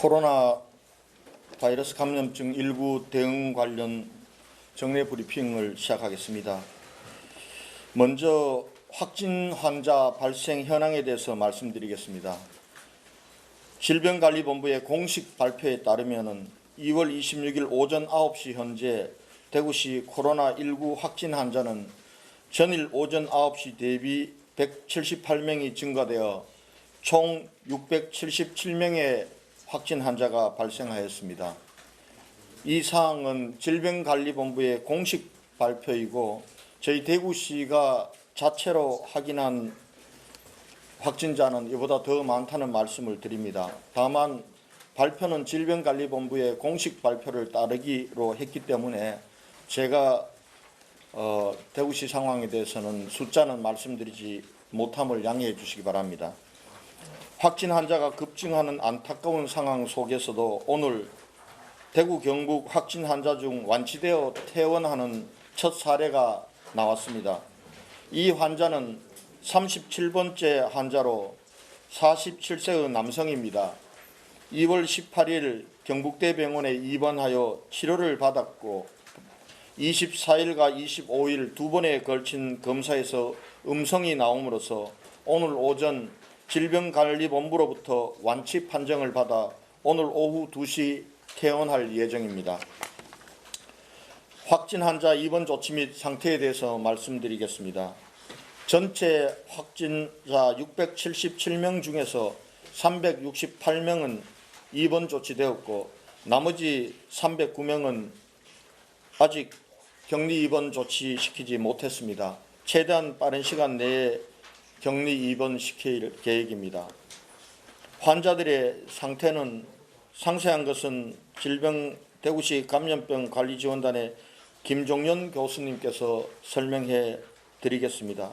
코로나 바이러스 감염증 19 대응 관련 정례 브리핑을 시작하겠습니다. 먼저 확진 환자 발생 현황에 대해서 말씀드리겠습니다. 질병관리본부의 공식 발표에 따르면 2월 26일 오전 9시 현재 대구시 코로나19 확진 환자는 전일 오전 9시 대비 178명이 증가되어 총 677명의 확진 환자가 발생하였습니다. 이 사항은 질병관리본부의 공식 발표이고 저희 대구시가 자체로 확인한 확진자는 이보다 더 많다는 말씀을 드립니다. 다만 발표는 질병관리본부의 공식 발표를 따르기로 했기 때문에 제가 대구시 상황에 대해서는 숫자는 말씀드리지 못함을 양해해 주시기 바랍니다. 확진 환자가 급증하는 안타까운 상황 속에서도 오늘 대구 경북 확진 환자 중 완치되어 퇴원하는 첫 사례가 나왔습니다. 이 환자는 37번째 환자로 47세의 남성입니다. 2월 18일 경북대병원에 입원하여 치료를 받았고 24일과 25일 두 번에 걸친 검사에서 음성이 나옴으로써 오늘 오전 질병관리본부로부터 완치 판정을 받아 오늘 오후 2시 퇴원할 예정입니다. 확진 환자 입원 조치 및 상태에 대해서 말씀드리겠습니다. 전체 확진자 677명 중에서 368명은 입원 조치되었고 나머지 309명은 아직 격리 입원 조치시키지 못했습니다. 최대한 빠른 시간 내에 격리 입원시킬 계획입니다. 환자들의 상태는 상세한 것은 대구시 감염병관리지원단의 김종연 교수님께서 설명해 드리겠습니다.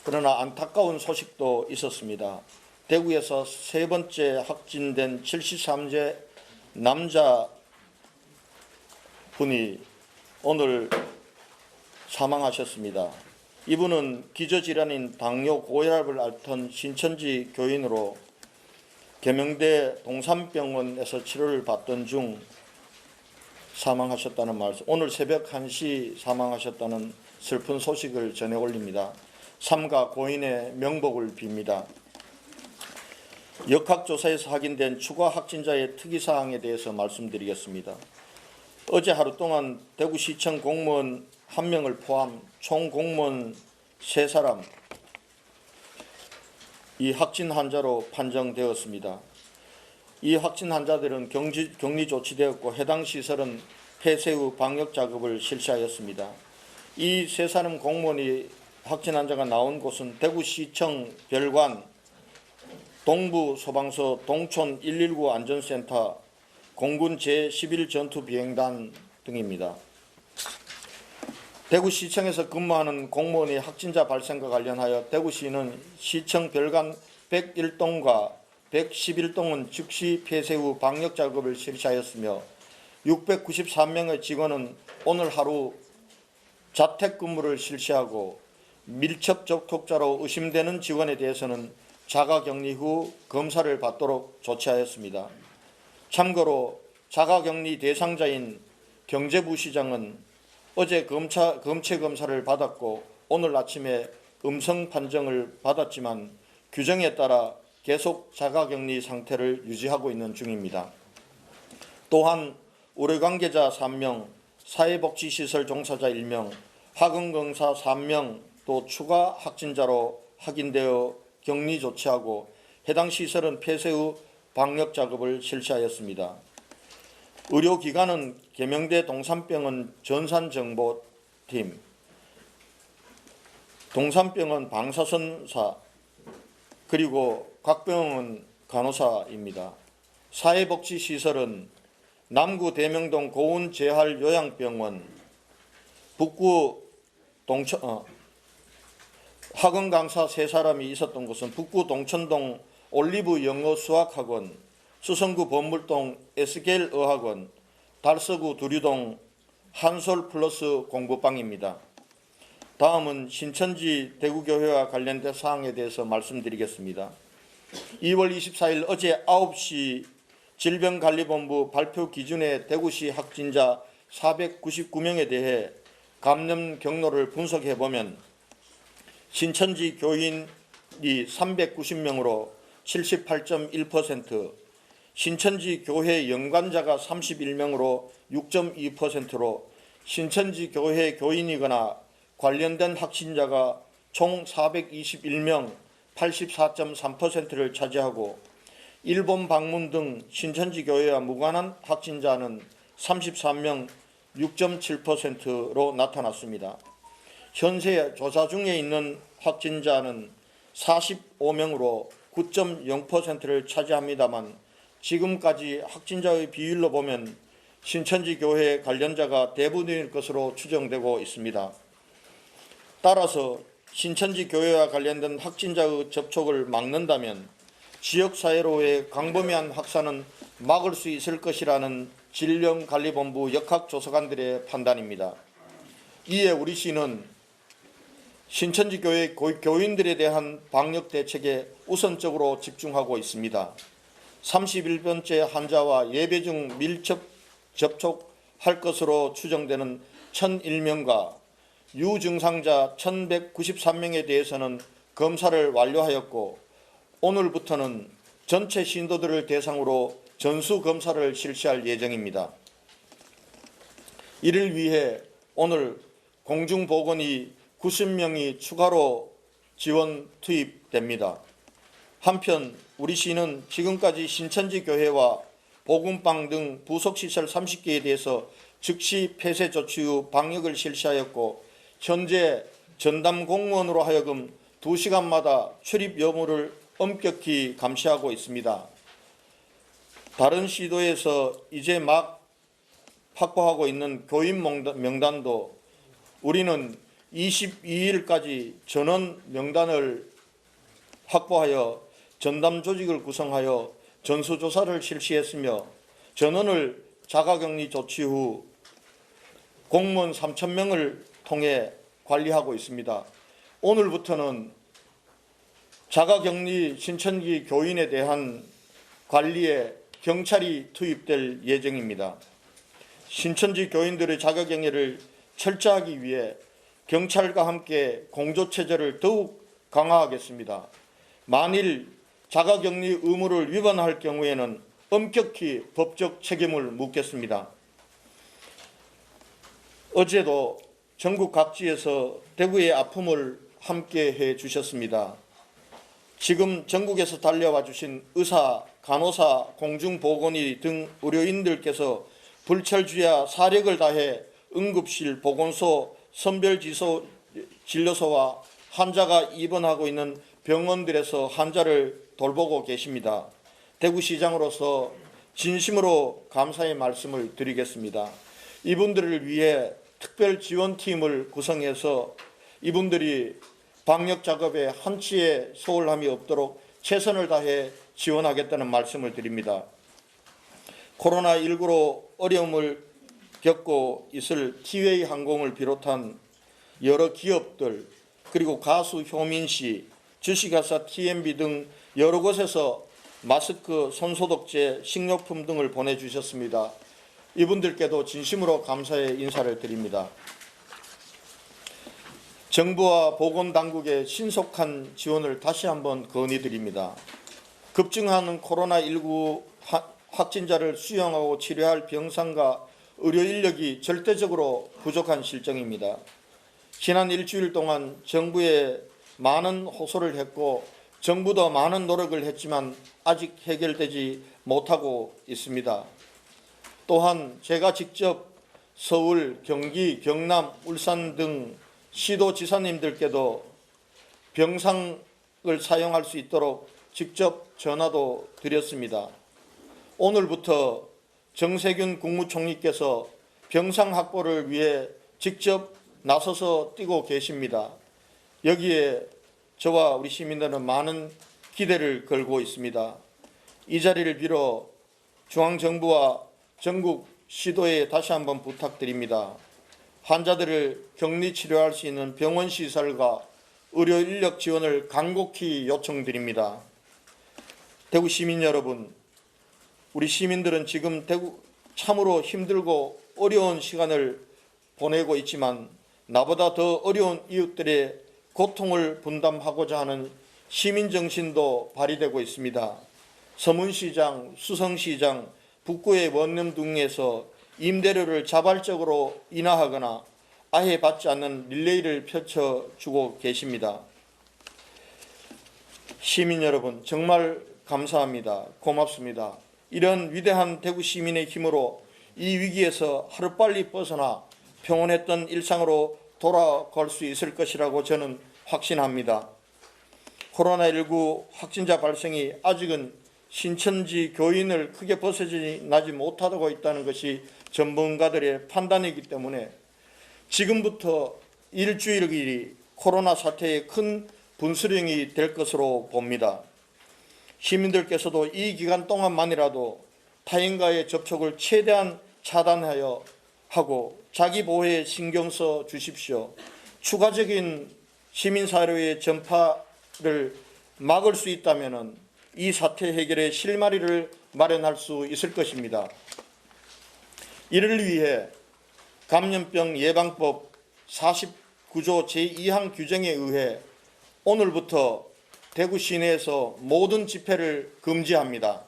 그러나 안타까운 소식도 있었습니다. 대구에서 세 번째 확진된 73세 남자 분이 오늘 사망하셨습니다. 이분은 기저질환인 당뇨 고혈압을 앓던 신천지 교인으로 계명대 동산병원에서 치료를 받던 중 사망하셨다는 말씀, 오늘 새벽 1시 사망하셨다는 슬픈 소식을 전해 올립니다. 삼가 고인의 명복을 빕니다. 역학조사에서 확인된 추가 확진자의 특이사항에 대해서 말씀드리겠습니다. 어제 하루 동안 대구시청 공무원 1명을 포함 총 공무원 3사람 이 확진 환자로 판정되었습니다. 이 확진 환자들은 격리 조치되었고 해당 시설은 폐쇄 후 방역 작업을 실시하였습니다. 이 3사람 공무원이 확진 환자가 나온 곳은 대구시청 별관, 동부소방서 동촌 119 안전센터, 공군 제11전투비행단 등입니다. 대구시청에서 근무하는 공무원의 확진자 발생과 관련하여 대구시는 시청 별관 101동과 111동은 즉시 폐쇄 후 방역 작업을 실시하였으며 693명의 직원은 오늘 하루 자택근무를 실시하고 밀접 접촉자로 의심되는 직원에 대해서는 자가격리 후 검사를 받도록 조치하였습니다. 참고로 자가격리 대상자인 경제부시장은 어제 검체 검사를 받았고 오늘 아침에 음성 판정을 받았지만 규정에 따라 계속 자가격리 상태를 유지하고 있는 중입니다. 또한 의료관계자 3명, 사회복지시설 종사자 1명, 화근검사 3명 또 추가 확진자로 확인되어 격리 조치하고 해당 시설은 폐쇄 후 방역 작업을 실시하였습니다. 의료기관은 계명대 동산병원 전산정보팀, 동산병원 방사선사, 그리고 각 병원 간호사입니다. 사회복지시설은 남구 대명동 고운재활요양병원, 북구 학원 강사 3사람이 있었던 곳은 북구 동천동 올리브 영어 수학학원, 수성구 범물동 에스겔 어학원, 달서구 두류동 한솔 플러스 공부방입니다. 다음은 신천지 대구교회와 관련된 사항에 대해서 말씀드리겠습니다. 2월 24일 어제 9시 질병관리본부 발표 기준의 대구시 확진자 499명에 대해 감염 경로를 분석해보면 신천지 교인이 390명으로 78.1%, 신천지 교회 연관자가 31명으로 6.2%로 신천지 교회 교인이거나 관련된 확진자가 총 421명 84.3%를 차지하고 일본 방문 등 신천지 교회와 무관한 확진자는 33명 6.7%로 나타났습니다. 현재 조사 중에 있는 확진자는 45명으로 9.0%를 차지합니다만 지금까지 확진자의 비율로 보면 신천지 교회 관련자가 대부분일 것으로 추정되고 있습니다. 따라서 신천지 교회와 관련된 확진자의 접촉을 막는다면 지역사회로의 광범위한 확산은 막을 수 있을 것이라는 질병관리본부 역학조사관들의 판단입니다. 이에 우리 시는 신천지 교회 교인들에 대한 방역 대책에 우선적으로 집중하고 있습니다. 31번째 환자와 예배 중 밀접 접촉할 것으로 추정되는 1,001명과 유증상자 1,193명에 대해서는 검사를 완료하였고 오늘부터는 전체 신도들을 대상으로 전수검사를 실시할 예정입니다. 이를 위해 오늘 공중보건이 90명이 추가로 지원 투입됩니다. 한편 우리 시는 지금까지 신천지 교회와 복음방 등 부속시설 30개에 대해서 즉시 폐쇄 조치 후 방역을 실시하였고 현재 전담 공무원으로 하여금 2시간마다 출입 여부를 엄격히 감시하고 있습니다. 다른 시도에서 이제 막 확보하고 있는 교인 명단도 우리는 22일까지 전원 명단을 확보하여 전담 조직을 구성하여 전수조사를 실시했으며 전원을 자가격리 조치 후 공무원 3,000명을 통해 관리하고 있습니다. 오늘부터는 자가격리 신천지 교인에 대한 관리에 경찰이 투입될 예정입니다. 신천지 교인들의 자가격리를 철저하기 위해 경찰과 함께 공조체제를 더욱 강화하겠습니다. 만일 자가격리 의무를 위반할 경우에는 엄격히 법적 책임을 묻겠습니다. 어제도 전국 각지에서 대구의 아픔을 함께해 주셨습니다. 지금 전국에서 달려와 주신 의사, 간호사, 공중보건의 등 의료인들께서 불철주야 사력을 다해 응급실, 보건소, 선별진료소와 환자가 입원하고 있는 병원들에서 환자를 돌보고 계십니다. 대구시장으로서 진심으로 감사의 말씀을 드리겠습니다. 이분들을 위해 특별지원팀을 구성해서 이분들이 방역 작업에 한치의 소홀함이 없도록 최선을 다해 지원하겠다는 말씀을 드립니다. 코로나19로 어려움을 겪고 있을 티웨이 항공을 비롯한 여러 기업들 그리고 가수 효민씨, 주식회사 TMB 등 여러 곳에서 마스크, 손소독제, 식료품 등을 보내주셨습니다. 이분들께도 진심으로 감사의 인사를 드립니다. 정부와 보건당국의 신속한 지원을 다시 한번 건의드립니다. 급증하는 코로나19 확진자를 수용하고 치료할 병상과 의료 인력이 절대적으로 부족한 실정입니다. 지난 일주일 동안 정부에 많은 호소를 했고 정부도 많은 노력을 했지만 아직 해결되지 못하고 있습니다. 또한 제가 직접 서울, 경기, 경남, 울산 등 시도지사님들께도 병상을 사용할 수 있도록 직접 전화도 드렸습니다. 오늘부터 정세균 국무총리께서 병상 확보를 위해 직접 나서서 뛰고 계십니다. 여기에 저와 우리 시민들은 많은 기대를 걸고 있습니다. 이 자리를 빌어 중앙정부와 전국 시도에 다시 한번 부탁드립니다. 환자들을 격리 치료할 수 있는 병원 시설과 의료 인력 지원을 간곡히 요청드립니다. 대구 시민 여러분, 우리 시민들은 지금 참으로 힘들고 어려운 시간을 보내고 있지만 나보다 더 어려운 이웃들의 고통을 분담하고자 하는 시민정신도 발휘되고 있습니다. 서문시장, 수성시장, 북구의 원룸 등에서 임대료를 자발적으로 인하하거나 아예 받지 않는 릴레이를 펼쳐주고 계십니다. 시민 여러분, 정말 감사합니다. 고맙습니다. 이런 위대한 대구 시민의 힘으로 이 위기에서 하루빨리 벗어나 평온했던 일상으로 돌아갈 수 있을 것이라고 저는 확신합니다. 코로나19 확진자 발생이 아직은 신천지 교인을 크게 벗어나지 못하고 있다는 것이 전문가들의 판단이기 때문에 지금부터 일주일이 코로나 사태의 큰 분수령이 될 것으로 봅니다. 시민들께서도 이 기간 동안만이라도 타인과의 접촉을 최대한 차단하여 하고 자기 보호에 신경 써 주십시오. 추가적인 시민사회의 전파를 막을 수 있다면 이 사태 해결의 실마리를 마련할 수 있을 것입니다. 이를 위해 감염병 예방법 49조 제2항 규정에 의해 오늘부터 대구 시내에서 모든 집회를 금지합니다.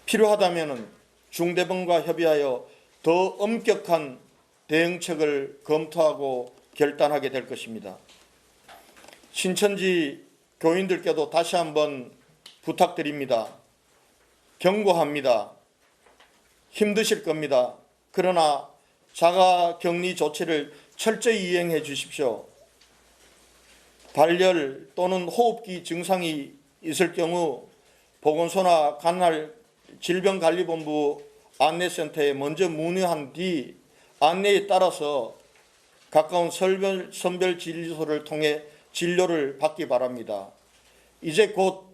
필요하다면 중대본과 협의하여 더 엄격한 대응책을 검토하고 결단하게 될 것입니다. 신천지 교인들께도 다시 한번 부탁드립니다. 경고합니다. 힘드실 겁니다. 그러나 자가격리 조치를 철저히 이행해 주십시오. 발열 또는 호흡기 증상이 있을 경우 보건소나 관할 질병관리본부 안내센터에 먼저 문의한 뒤 안내에 따라서 가까운 선별진료소를 통해 진료를 받기 바랍니다. 이제 곧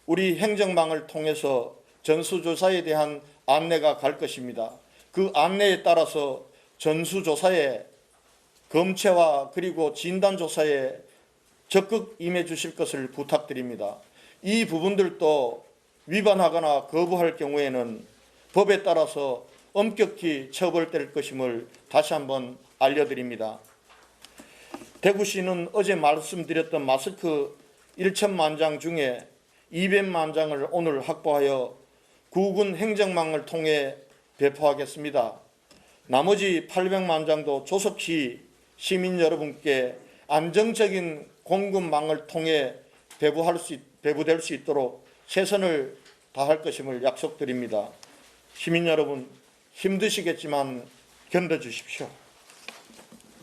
우리 행정망을 통해서 전수조사에 대한 안내가 갈 것입니다. 그 안내에 따라서 전수조사에 검체와 그리고 진단조사에 적극 임해 주실 것을 부탁드립니다. 이 부분들도 위반하거나 거부할 경우에는 법에 따라서 엄격히 처벌될 것임을 다시 한번 알려드립니다. 대구시는 어제 말씀드렸던 마스크 1천만 장 중에 200만 장을 오늘 확보하여 구군 행정망을 통해 배포하겠습니다. 나머지 800만 장도 조속히 시민 여러분께 안정적인 공급망을 통해 배부될 수 있도록 최선을 다할 것임을 약속드립니다. 시민 여러분, 힘드시겠지만 견뎌주십시오.